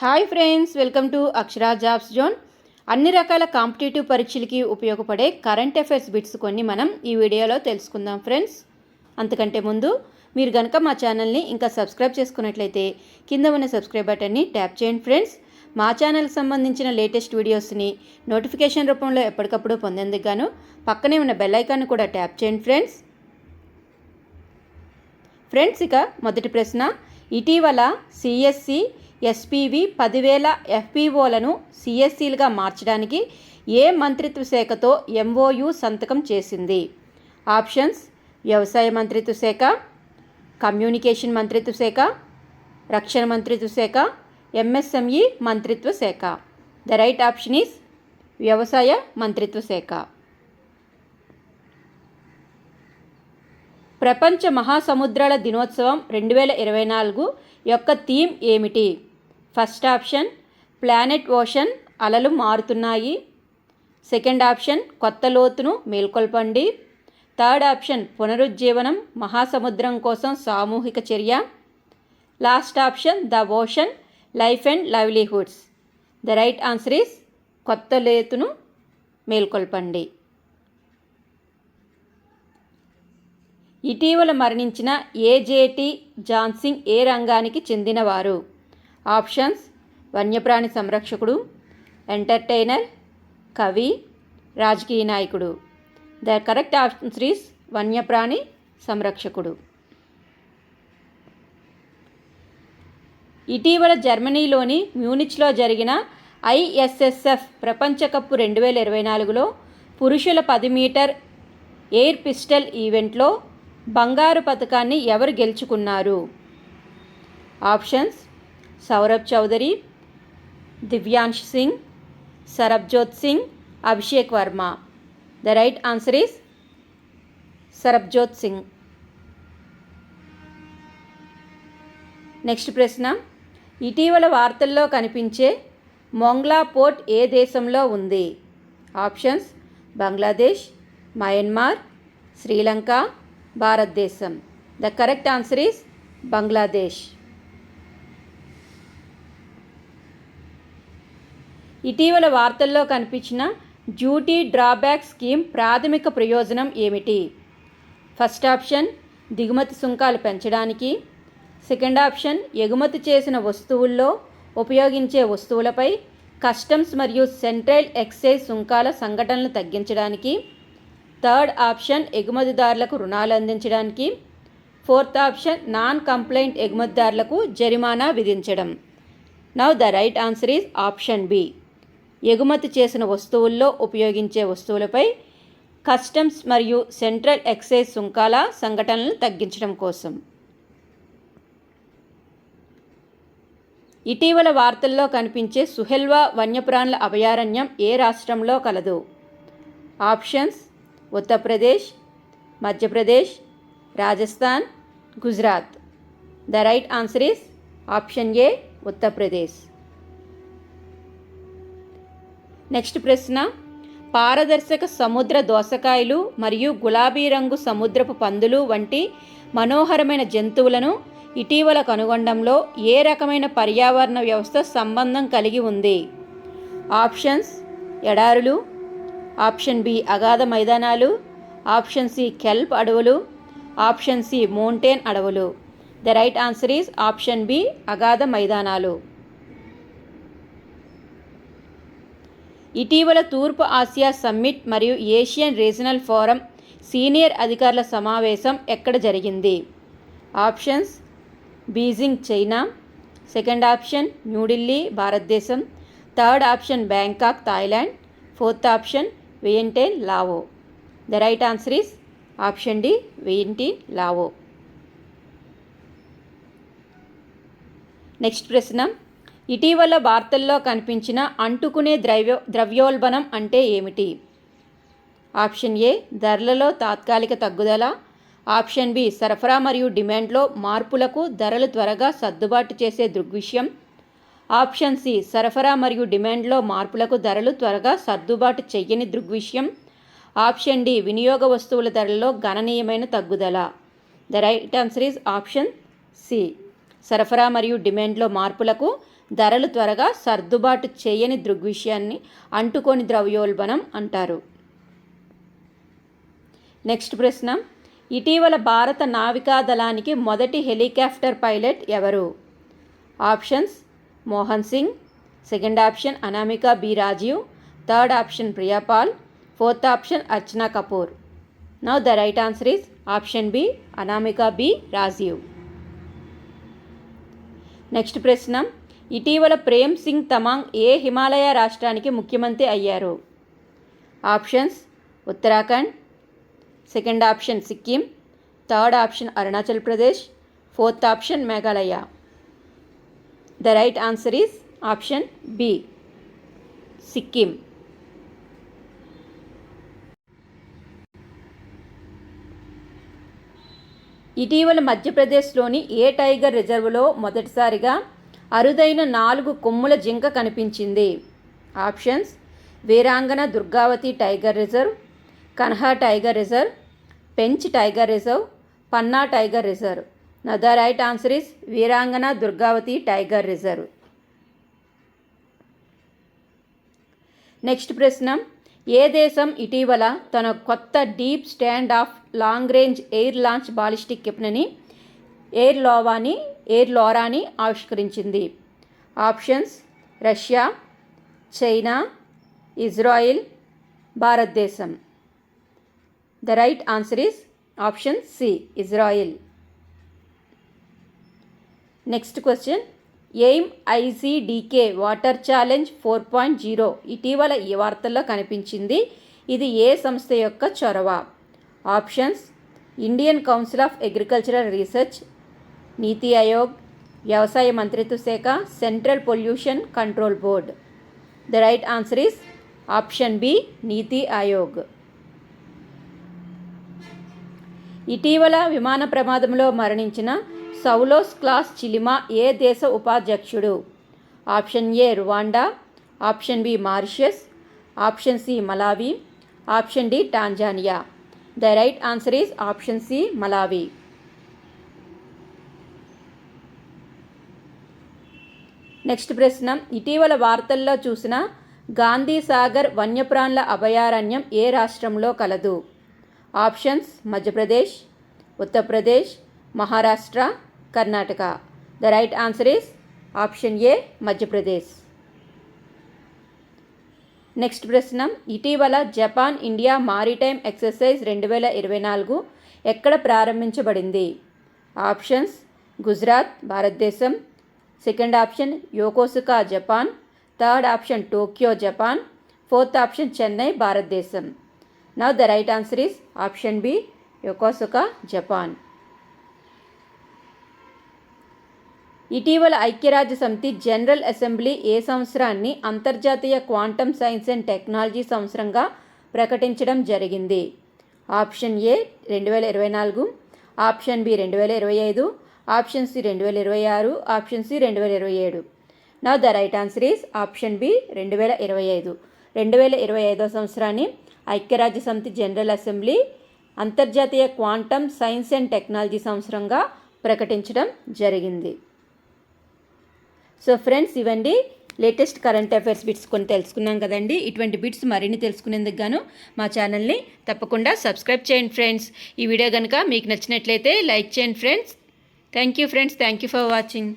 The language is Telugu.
Hi friends, welcome to Akshara jobs zone. అన్ని రకాల కాంపిటేటివ్ పరీక్షలకి ఉపయోగపడే కరెంట్ అఫైర్స్ బిట్స్ కొన్ని మనం ఈ వీడియోలో తెలుసుకుందాం ఫ్రెండ్స్. అంతకంటే ముందు మీరు కనుక మా ఛానల్ని ఇంకా సబ్స్క్రైబ్ చేసుకున్నట్లయితే కింద ఉన్న సబ్స్క్రైబ్ బటన్ని ట్యాప్ చేయండి ఫ్రెండ్స్. మా ఛానల్కి సంబంధించిన లేటెస్ట్ వీడియోస్ని నోటిఫికేషన్ రూపంలో ఎప్పటికప్పుడు పొందేందుకు గాను పక్కనే ఉన్న బెల్ ఐకాన్ని కూడా ట్యాప్ చేయండి ఫ్రెండ్స్. ఇక మొదటి ప్రశ్న, ఇటీవల సిఎస్సి ఎస్పీవి 10,000 ఎఫ్పిఓలను సిఎస్సీలుగా మార్చడానికి ఏ మంత్రిత్వ శాఖతో ఎంఓయు సంతకం చేసింది? ఆప్షన్స్: వ్యవసాయ మంత్రిత్వ శాఖ, కమ్యూనికేషన్ మంత్రిత్వ శాఖ, రక్షణ మంత్రిత్వ శాఖ, ఎంఎస్ఎంఈ మంత్రిత్వ శాఖ. ద రైట్ ఆప్షన్ ఈస్ వ్యవసాయ మంత్రిత్వ శాఖ. ప్రపంచ మహాసముద్రాల దినోత్సవం 2024 యొక్క థీమ్ ఏమిటి? ఫస్ట్ ఆప్షన్ ప్లానెట్ ఓషన్, అలలు మారుతున్నాయి. సెకండ్ ఆప్షన్ కొత్త లోతును మేల్కొల్పండి. థర్డ్ ఆప్షన్ పునరుజ్జీవనం, మహాసముద్రం కోసం సామూహిక చర్య. Last option the ocean, life and livelihoods. The right answer is కొత్త లోతును మేల్కొల్పండి. ఇటీవల మరణించిన ఏజేటి జాన్సింగ్ ఏ రంగానికి చెందినవారు? ఆప్షన్స్: వన్యప్రాణి సంరక్షకుడు, ఎంటర్టైనర్, కవి, రాజకీయ నాయకుడు. ద కరెక్ట్ ఆన్సర్ ఈస్ వన్యప్రాణి సంరక్షకుడు. ఇటీవల జర్మనీలోని మ్యూనిచ్లో జరిగిన ఐఎస్ఎస్ఎఫ్ ప్రపంచ కప్ 2024లో పురుషుల 10 మీటర్ ఎయిర్ పిస్టల్ ఈవెంట్లో బంగారు పతకాన్ని ఎవరు గెలుచుకున్నారు? Options: Saurabh Chaudhary, Divyansh Singh, Sarabjot Singh, Abhishek Varma. The right answer is Sarabjot Singh. Next ప్రశ్న, ఇటీవల వార్తల్లో కనిపించే మొంగ్లా పోర్ట్ ఏ దేశంలో ఉంది? ఆప్షన్స్: బంగ్లాదేశ్, మయన్మార్, శ్రీలంక, భారతదేశం. The correct answer is Bangladesh. ఇటీవల వార్తల్లో కనిపించిన డ్యూటీ డ్రాబ్యాక్ స్కీమ్ ప్రాథమిక ప్రయోజనం ఏమిటి? ఫస్ట్ ఆప్షన్ దిగుమతి సుంకాలు పెంచడానికి. సెకండ్ ఆప్షన్ ఎగుమతి చేసిన వస్తువుల్లో ఉపయోగించే వస్తువులపై కస్టమ్స్ మరియు సెంట్రల్ ఎక్సైజ్ సుంకాల సంఘటనలు తగ్గించడానికి. థర్డ్ ఆప్షన్ ఎగుమతిదారులకు రుణాలు అందించడానికి. ఫోర్త్ ఆప్షన్ నాన్ కంప్లైంట్ ఎగుమతిదారులకు జరిమానా విధించడం. Now the right answer is option B, ఎగుమతి చేసిన వస్తువుల్లో ఉపయోగించే వస్తువులపై కస్టమ్స్ మరియు సెంట్రల్ ఎక్సైజ్ సుంకాల సంఘటనలను తగ్గించడం కోసం. ఇటీవల వార్తల్లో కనిపించే సుహెల్వా వన్యప్రాణుల అభయారణ్యం ఏ రాష్ట్రంలో కలదు? Options: Uttar Pradesh, Madhya Pradesh, Rajasthan, Gujarat. The right answer is option A, Uttar Pradesh. Next ప్రశ్న, పారదర్శక సముద్ర దోసకాయలు మరియు గులాబీ రంగు సముద్రపు పందులు వంటి మనోహరమైన జంతువులను ఇటీవల కనుగొనడంలో ఏ రకమైన పర్యావరణ వ్యవస్థ సంబంధం కలిగి ఉంది? ఆప్షన్స్: ఎడారులు, ఆప్షన్ బి అగాధ మైదానాలు, ఆప్షన్ సి కెల్ప్ అడవులు, ఆప్షన్ సి మౌంటైన్ అడవులు. The right answer is option B అగాధ మైదానాలు. ఇటీవల తూర్పు ఆసియా సమ్మిట్ మరియు ఏషియన్ రీజనల్ ఫోరం సీనియర్ అధికారుల సమావేశం ఎక్కడ జరిగింది? Options: Beijing, China. Second option New Delhi, భారతదేశం. Third option Bangkok, Thailand. Fourth option Vientiane, Lao. The right answer is option D, Vientiane, Lao. Next ప్రశ్న, ఇటీవల వార్తల్లో కనిపించిన అంటుకునే ద్రవ్యోల్బణం అంటే ఏమిటి? ఆప్షన్ ఏ ధరలలో తాత్కాలిక తగ్గుదల. ఆప్షన్ బి సరఫరా మరియు డిమాండ్లో మార్పులకు ధరలు త్వరగా సర్దుబాటు చేసే దృగ్విషయం. ఆప్షన్ సి సరఫరా మరియు డిమాండ్లో మార్పులకు ధరలు త్వరగా సర్దుబాటు చెయ్యని దృగ్విషయం. ఆప్షన్ డి వినియోగ వస్తువుల ధరల్లో గణనీయమైన తగ్గుదల. The right answer is option C సరఫరా మరియు డిమాండ్లో మార్పులకు ధరలు త్వరగా సర్దుబాటు చేయని దృగ్విషయాన్ని అంటుకొని ద్రవ్యోల్బణం అంటారు. నెక్స్ట్ ప్రశ్న, ఇటీవల భారత నావికాదళానికి మొదటి హెలికాప్టర్ పైలట్ ఎవరు? Options Mohan Singh, second option Anamika B Rajeev, third option Priyapal, fourth option Archana Kapoor. Now the right answer is option B Anamika B Rajeev. Next ప్రశ్న, ఇటీవల ప్రేమ్ సింగ్ తమాంగ్ ఏ హిమాలయ రాష్ట్రానికి ముఖ్యమంత్రి అయ్యారు? Options Uttarakhand, second option Sikkim, third option Arunachal Pradesh, fourth option Meghalaya. The right answer is option B Sikkim. ఇటీవల మధ్యప్రదేశ్లోని ఏ టైగర్ రిజర్వ్లో మొదటిసారిగా అరుదైన 4 కొమ్ముల జింక కనిపించింది? Options Veerangana Durgavati tiger reserve, Kanha tiger reserve, Pench tiger reserve, Panna tiger reserve. Now the right answer is Veerangana Durgavati tiger reserve. Next ప్రశ్న, ఏ దేశం ఇటీవల తన కొత్త deep stand off long range air launch ballistic క్షిపణిని ఎయిర్ లోరాని ఆవిష్కరించింది? ఆప్షన్స్ రష్యా, చైనా, ఇజ్రాయిల్, భారతదేశం. The right answer is option C Israel. Next question, aim IGDK water challenge 4.0 ఇటీవల ఈ వార్తల్లో కనిపించింది. ఇది ఏ సంస్థ యొక్క చొరవ? Options Indian council of agricultural research, NITI Aayog, వ్యవసాయ మంత్రిత్వ శాఖ, central pollution control board. The right answer is option B NITI Aayog. ఇటీవల విమాన ప్రమాదంలో మరణించిన సౌలోస్ క్లాస్ చిలిమా ఏ దేశ ఉపాధ్యక్షుడు? Option A Rwanda, option B Mauritius, option C Malawi, option D Tanzania. The right answer is option C Malawi. Next ప్రశ్న, ఇటీవల వార్తల్లో చూసిన గాంధీ సాగర్ వన్యప్రాణుల అభయారణ్యం ఏ రాష్ట్రంలో కలదు? Options Madhya Pradesh, Uttar Pradesh, Maharashtra, Karnataka. The right answer is option A Madhya Pradesh. Next ప్రశ్న, ఇటీవల జపాన్ ఇండియా మారిటైమ్ ఎక్సర్సైజ్ 2024 ఎక్కడ ప్రారంభించబడింది? ఆప్షన్స్ గుజరాత్, భారతదేశం, second option Yokosuka, Japan, third option Tokyo, Japan, fourth option Chennai, భారతదేశం. Now the right answer is option B Yokosuka, Japan. ఇటీవల ఐక్యరాజ్య సమితి జనరల్ అసెంబ్లీ ఏ సంవత్సరాన్ని అంతర్జాతీయ క్వాంటమ్ సైన్స్ అండ్ టెక్నాలజీ సంవత్సరంగా ప్రకటించడం జరిగింది? Option A 2024, option B 2025, option C 2026, option C 2027. Now the right answer is option B 2025. 2025 సంవత్సరాన్ని ఐక్యరాజ్య సమితి జనరల్ అసెంబ్లీ అంతర్జాతీయ క్వాంటమ్ సైన్స్ అండ్ టెక్నాలజీ సంవత్సరంగా ప్రకటించడం జరిగింది. సో ఫ్రెండ్స్, ఇవండి లేటెస్ట్ కరెంట్ అఫైర్స్ బిట్స్ కొన్ని తెలుసుకున్నాం కదండి. ఇటువంటి బిట్స్ మరిన్ని తెలుసుకునేందుకు గాను మా ఛానల్ని తప్పకుండా సబ్స్క్రైబ్ చేయండి ఫ్రెండ్స్. ఈ వీడియో కనుక మీకు నచ్చినట్లయితే లైక్ చేయండి friends. Thank you friends, thank you for watching.